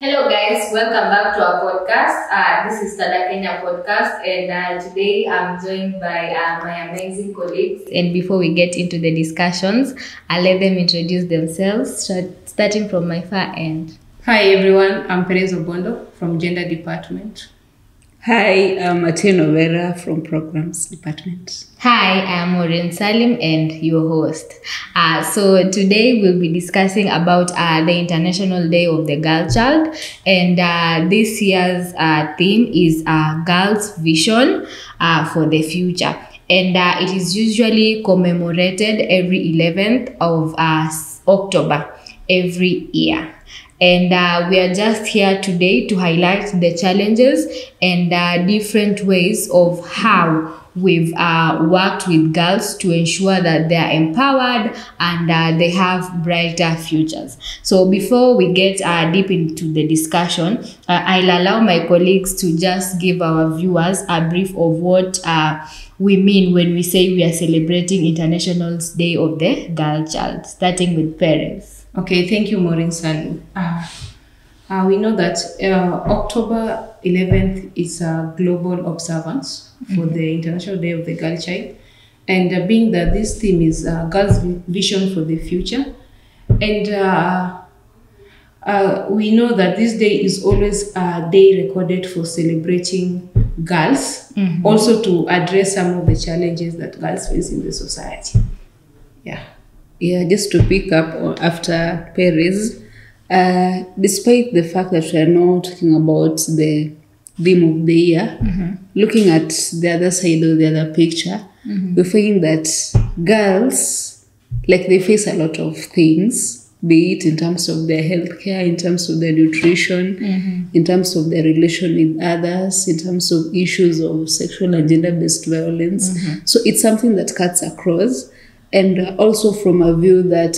Hello guys, welcome back to our podcast. This is Tada Kenya podcast, and today I'm joined by my amazing colleagues. And before we get into the discussions, I'll let them introduce themselves, starting from my far end. Hi everyone, I'm Perez Obondo from Gender Department. Hi, I'm Atieno Vera from Programs Department. Hi, I'm Maureen Salim and your host. So today we'll be discussing about the International Day of the Girl Child, and this year's theme is Girls' Vision for the Future. And it is usually commemorated every 11th of October every year. And we are just here today to highlight the challenges and different ways of how we've worked with girls to ensure that they are empowered and they have brighter futures. So before we get deep into the discussion, I'll allow my colleagues to just give our viewers a brief of what we mean when we say we are celebrating International Day of the Girl Child, starting with Perez. Okay, thank you, Maureen Salim. We know that October 11th is a global observance for the International Day of the Girl Child. And being that this theme is Girls' Vision for the Future, and we know that this day is always a day recorded for celebrating girls, also to address some of the challenges that girls face in the society. Yeah, just to pick up after Perez, despite the fact that we are not talking about the theme of the year, looking at the other side of the other picture, we find that girls, they face a lot of things, be it in terms of their healthcare, in terms of their nutrition, in terms of their relation with others, in terms of issues of sexual and gender-based violence. So it's something that cuts across. And also from a view that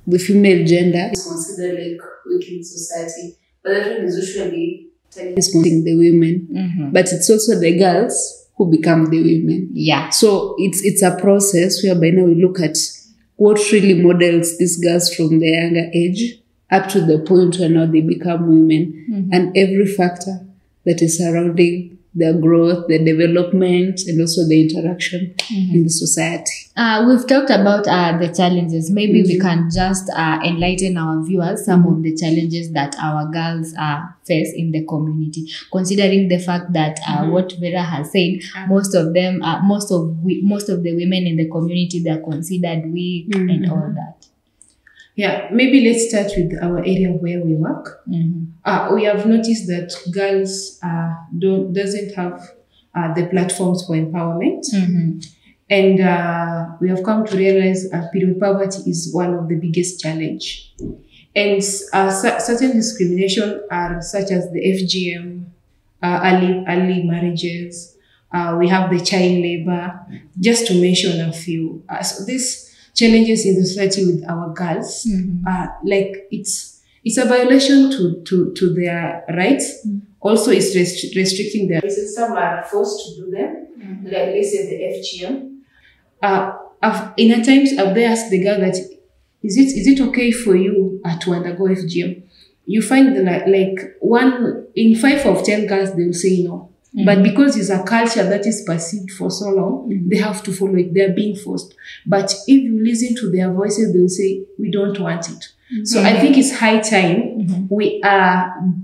the female gender is considered weak in society, but that one is usually responsible the women, but it's also the girls who become the women. Yeah. So it's a process whereby now we look at what really models these girls from the younger age up to the point where now they become women, and every factor that is surrounding their growth, their development, and also the interaction in the society. We've talked about the challenges. Maybe we can just enlighten our viewers some of the challenges that our girls face in the community, considering the fact that what Vera has said, most of the women in the community, they're considered weak and all that. Yeah, maybe let's start with our area where we work. We have noticed that girls doesn't have the platforms for empowerment. And we have come to realize period poverty is one of the biggest challenge. And certain discrimination are such as the FGM, early marriages, we have the child labor, just to mention a few. So these challenges in the society with our girls, it's a violation to their rights. Also, it's restricting their rights. Some are forced to do them, like let's say the FGM. In a times, I've asked the girl that, is it okay for you to undergo FGM? You find that one in 5 of 10 girls, they will say no. But because it's a culture that is perceived for so long, they have to follow it. They're being forced. But if you listen to their voices, they'll say, we don't want it. So I think it's high time we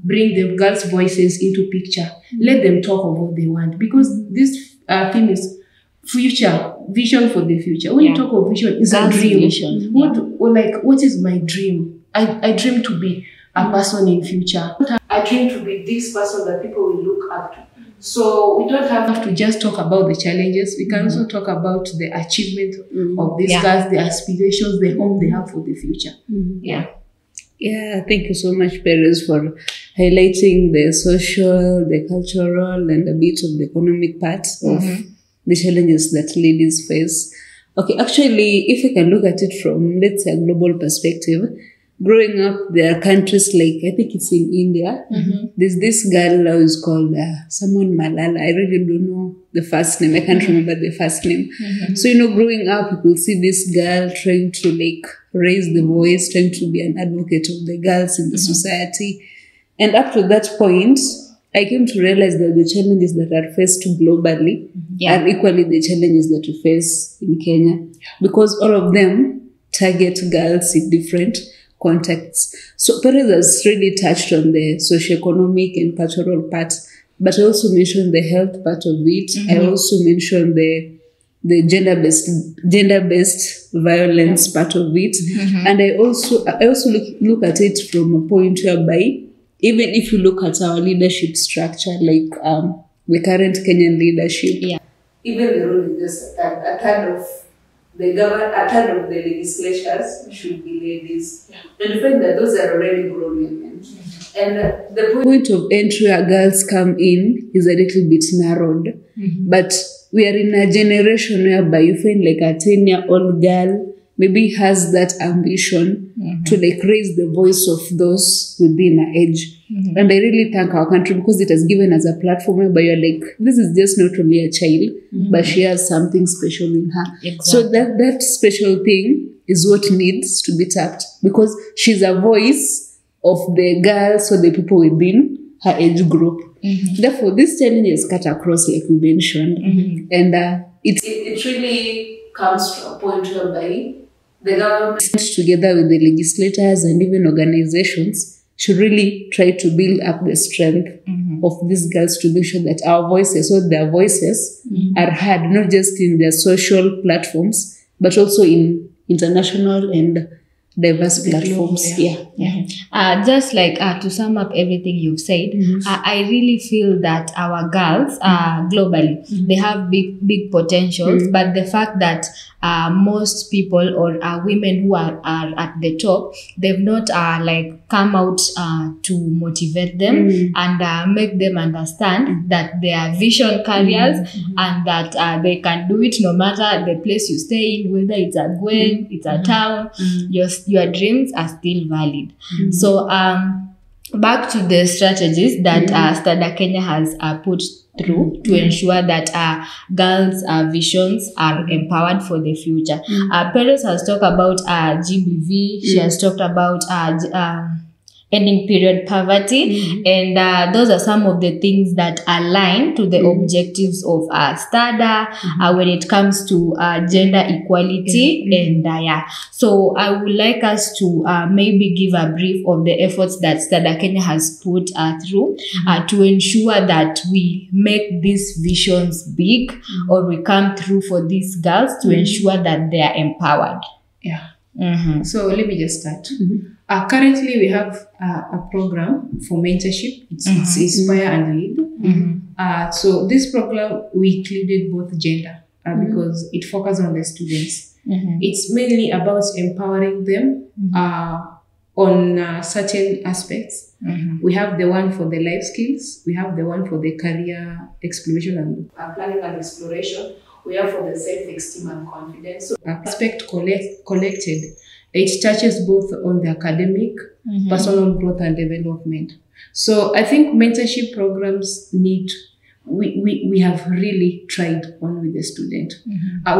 bring the girls' voices into picture. Let them talk of what they want. Because this theme is future, vision for the future. When you talk of vision, it's a dream. Vision. What is my dream? I dream to be a person in future. I dream to be this person that people will look up to. So we don't have to just talk about the challenges. We can also talk about the achievement of these girls, the aspirations, the hope they have for the future. Yeah, thank you so much, Perez, for highlighting the social, the cultural, and a bit of the economic part of the challenges that ladies face. Okay, actually, if we can look at it from, let's say, a global perspective, growing up, there are countries I think it's in India. There's this girl who is called someone Malala. I really don't know the first name. I can't remember the first name. So, growing up, you will see this girl trying to raise the voice, trying to be an advocate of the girls in the society. And up to that point, I came to realize that the challenges that are faced globally are equally the challenges that we face in Kenya, because all of them target girls in different contexts. So Perez has really touched on the socioeconomic and cultural part, but I also mentioned the health part of it. I also mentioned the gender-based violence part of it. And I also look at it from a point whereby, even if you look at our leadership structure, like the current Kenyan leadership, even the rule is just a third of the government, a third of the legislatures should be ladies. And you find that those are already grown women. And the point of entry where girls come in is a little bit narrowed. But we are in a generation whereby you find like a 10-year-old girl maybe has that ambition to like raise the voice of those within her age. And I really thank our country because it has given us a platform whereby you're like, this is just not only a child, but she has something special in her. So that special thing is what needs to be tapped, because she's a voice of the girls or the people within her age group. Therefore, this challenge is cut across, like we mentioned. And it really comes from a point whereby the government, together with the legislators and even organizations, should really try to build up the strength of these girls to make sure that our voices, or their voices, are heard, not just in their social platforms, but also in international and diverse platforms. Just like to sum up everything you've said, I really feel that our girls globally, they have big potentials, but the fact that most people or women who are at the top, they've not like come out to motivate them and make them understand that they are vision carriers and that they can do it no matter the place you stay in, whether it's a Gwen, it's a town, your dreams are still valid. So back to the strategies that Stada Kenya has put through to ensure that girls' visions are empowered for the future. Perez has talked about GBV. She has talked about ending period poverty, and those are some of the things that align to the objectives of STADA when it comes to gender equality. And so I would like us to maybe give a brief of the efforts that STADA Kenya has put through to ensure that we make these visions big, or we come through for these girls to ensure that they are empowered. So let me just start. Currently, we have a program for mentorship. It's Inspire and Lead. So this program, we included both gender because it focuses on the students. It's mainly about empowering them on certain aspects. We have the one for the life skills. We have the one for the career exploration and planning and exploration. We have for the self-esteem and confidence. So aspect collected, it touches both on the academic, personal growth and development. So I think mentorship programs we have really tried on with the student.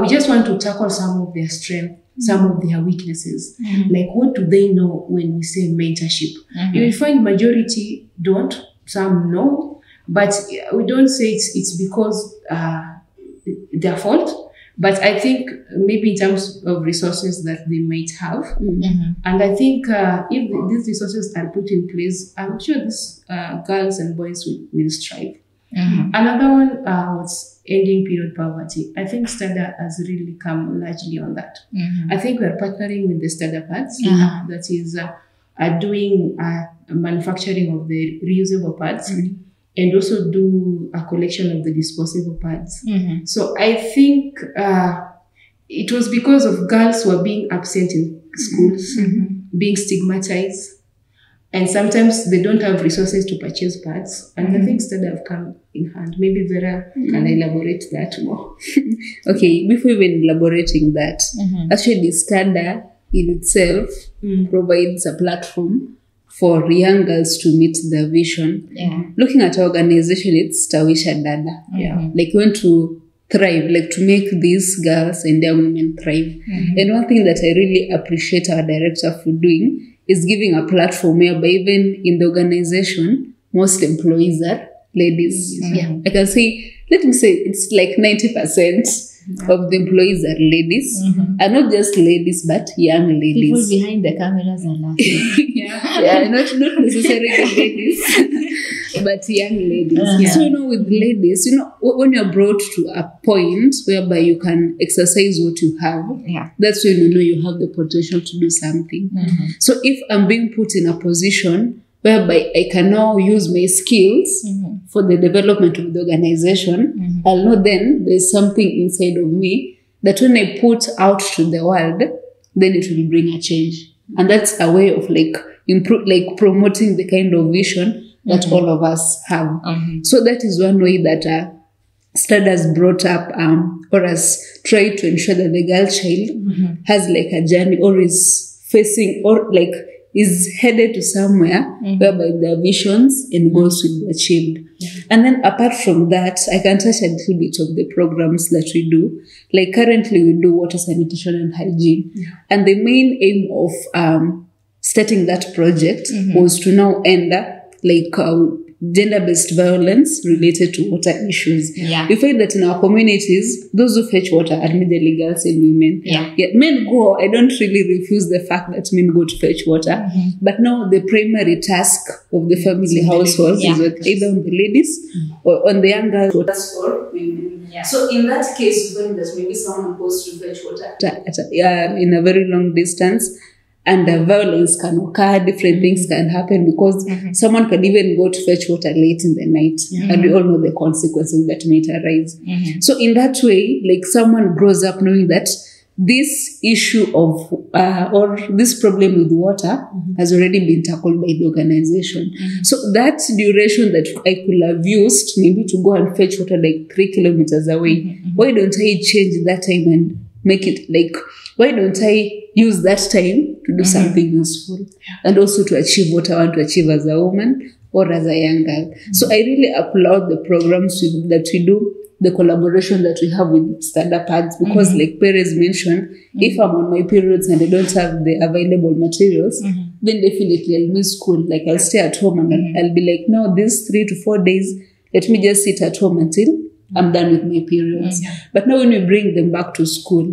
We just want to tackle some of their strengths, some of their weaknesses. Like, what do they know when we say mentorship? You will find majority don't, some know, but we don't say it's because their fault. But I think maybe in terms of resources that they might have. And I think if these resources are put in place, I'm sure these girls and boys will strive. Another one was ending period poverty. I think STADA has really come largely on that. I think we're partnering with the STADA pads that is doing manufacturing of the reusable pads. And also do a collection of the disposable pads. So I think it was because of girls who are being absent in schools, being stigmatized, and sometimes they don't have resources to purchase pads. And I think STADA have come in hand. Maybe Vera can elaborate that more. Okay, before even elaborating that, actually STADA in itself provides a platform for young girls to meet their vision. Looking at our organization, it's Tawisha Dada. Like, we want to thrive, like to make these girls and young women thrive. And one thing that I really appreciate our director for doing is giving a platform whereby even in the organization, most employees are ladies. Yeah, I can say, let me say it's like 90% of the employees are ladies, and not just ladies, but young People ladies. behind the cameras are laughing. Yeah, not necessarily ladies, but young ladies. So, with ladies, when you're brought to a point whereby you can exercise what you have, that's when you know you have the potential to do something. So if I'm being put in a position whereby I can now use my skills for the development of the organization, I'll know then there's something inside of me that when I put out to the world, then it will bring a change. And that's a way of promoting the kind of vision that all of us have. So that is one way that STAD has brought up or has tried to ensure that the girl child has like a journey or is facing or like is headed to somewhere whereby their visions and goals will be achieved. And then apart from that, I can touch a little bit of the programs that we do. Like currently we do water sanitation and hygiene. And the main aim of starting that project was to now end gender-based violence related to water issues. We find that in our communities, those who fetch water are majorly girls and women. Yet men go, I don't really refuse the fact that men go to fetch water, but now the primary task of the family household is either on the ladies or on the young girls or women. So in that case, you find that maybe someone goes to fetch water in a very long distance, and violence can occur, different things can happen because someone can even go to fetch water late in the night, and we all know the consequences that might arise. So in that way, like someone grows up knowing that this issue of or this problem with water has already been tackled by the organization. So that duration that I could have used maybe to go and fetch water like 3 kilometers away, why don't I change that time and make it like, why don't I use that time to do something useful and also to achieve what I want to achieve as a woman or as a young girl. So I really applaud the programs that we do, the collaboration that we have with Stand-Up Ads, because like Perez mentioned, if I'm on my periods and I don't have the available materials, then definitely I'll miss school. Like I'll stay at home and I'll be like, no, these 3 to 4 days, let me just sit at home until I'm done with my periods. But now when we bring them back to school,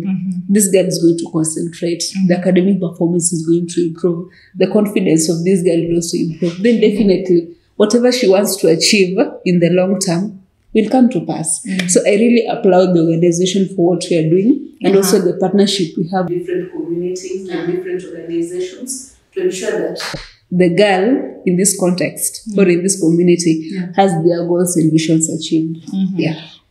this girl is going to concentrate. The academic performance is going to improve. The confidence of this girl will also improve. Then definitely, whatever she wants to achieve in the long term will come to pass. So I really applaud the organization for what we are doing and also the partnership we have with different communities and different organizations to ensure that the girl in this context or in this community has their goals and visions achieved.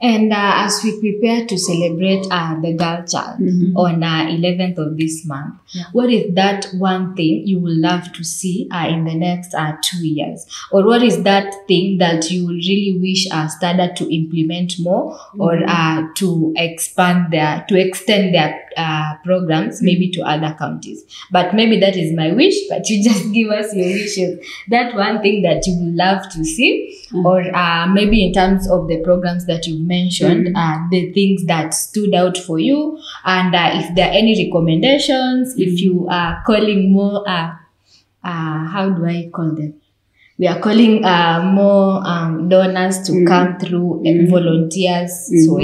And as we prepare to celebrate the Girl Child on 11th of this month, what is that one thing you would love to see in the next 2 years? Or what is that thing that you really wish STADA to implement more or to extend their programs maybe to other counties? But maybe that is my wish, but you just give us your wishes. That one thing that you would love to see, or maybe in terms of the programs that you've mentioned, the things that stood out for you, and if there are any recommendations, if you are calling more, how do I call them? We are calling more donors to come through and volunteers. So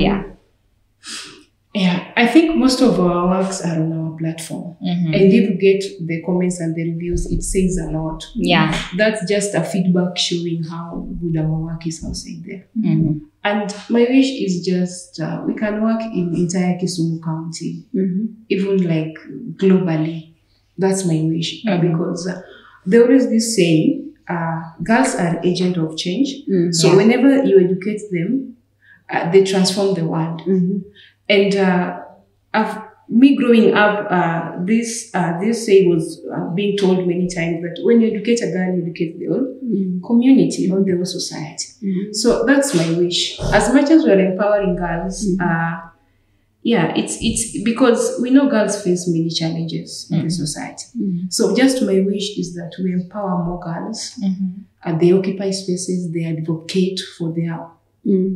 Yeah, I think most of our works are on our platform. And if you get the comments and the reviews, it says a lot. That's just a feedback showing how good our work is outside there. And my wish is just, we can work in entire Kisumu County, even like globally. That's my wish. Because there is this saying, girls are agent of change. So whenever you educate them, they transform the world. And me growing up, this say was being told many times that when you educate a girl, you educate the whole community or the whole society. So that's my wish. As much as we're empowering girls, it's because we know girls face many challenges in the society. So just my wish is that we empower more girls. They occupy spaces, they advocate for their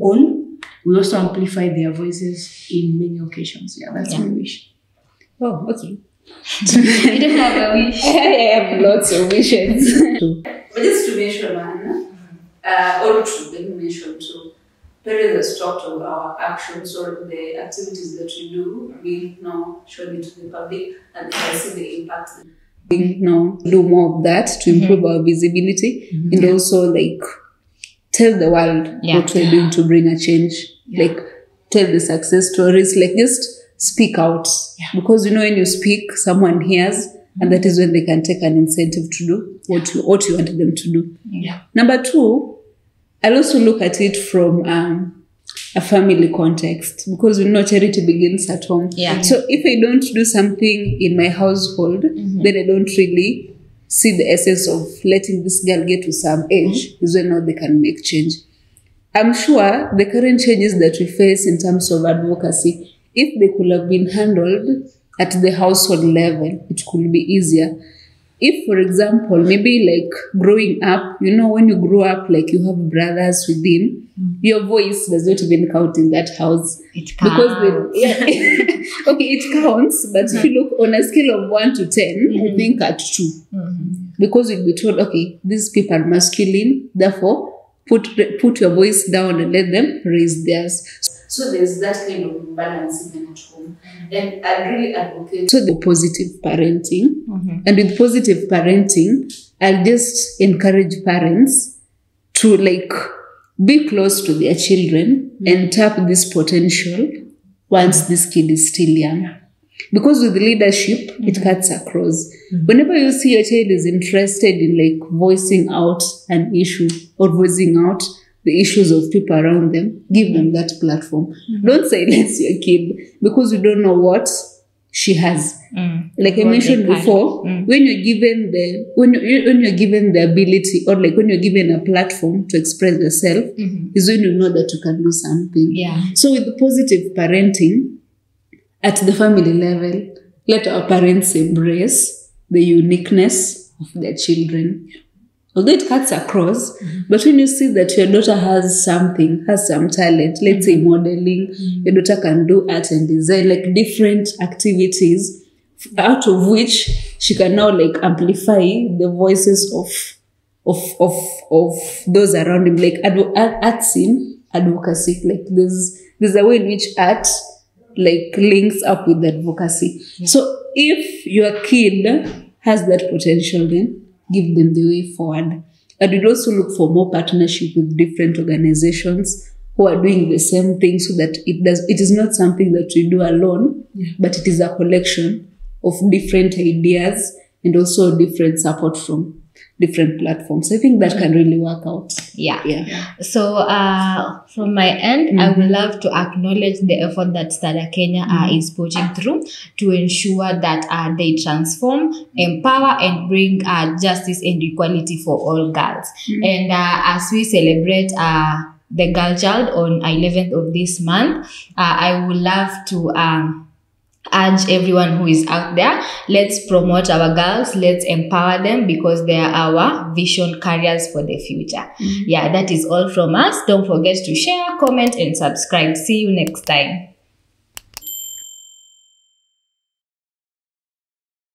own. We also amplify their voices in many occasions. That's my wish. Oh, okay. You don't have a wish. I have lots of wishes. But just to mention one, or two, let me mention two. Parents has talked of our actions or the activities that we do, we now show it to the public and they can see the impact. Do more of that to improve our visibility and also like tell the world what we're doing to bring a change. Like tell the success stories, like just speak out. Because when you speak, someone hears and that is when they can take an incentive to do what you wanted them to do. Number two, I'll also look at it from a family context because charity begins at home. So if I don't do something in my household, then I don't really see the essence of letting this girl get to some age is when now they can make change. I'm sure the current changes that we face in terms of advocacy, if they could have been handled at the household level, it could be easier. If, for example, maybe like growing up, when you grow up, like you have brothers within, your voice does not even count in that house. It counts. Okay, it counts, but if you look on a scale of 1 to 10, I think at 2. Because you'll be told, okay, these people are masculine, therefore put your voice down and let them raise theirs. So there's that kind of balance even at home. And I really advocate to the positive parenting. And with positive parenting, I'll just encourage parents to be close to their children and tap this potential once this kid is still young. Because with leadership, it cuts across. Whenever you see your child is interested in voicing out an issue or voicing out the issues of people around them, give them that platform. Don't silence your kid because you don't know what she has. Like I mentioned before, when you're given when you're given the ability or when you're given a platform to express yourself, is when you know that you can do something. So with the positive parenting at the family level, let our parents embrace the uniqueness of their children. Although it cuts across, but when you see that your daughter has some talent, let's say modeling, your daughter can do art and design, different activities, out of which she can now amplify the voices of those around him, art scene, advocacy. There's a way in which art links up with advocacy. So if your kid has that potential, then give them the way forward. And we'd also look for more partnership with different organizations who are doing the same thing so that it is not something that we do alone, but it is a collection of different ideas and also different support from different platforms. I think that can really work out. So from my end, I would love to acknowledge the effort that Stada Kenya is putting through to ensure that they transform, empower, and bring justice and equality for all girls. And as we celebrate the Girl Child on 11th of this month, I would love to urge everyone who is out there, let's promote our girls, let's empower them because they are our vision carriers for the future. That is all from us. Don't forget to share, comment, and subscribe. See you next time.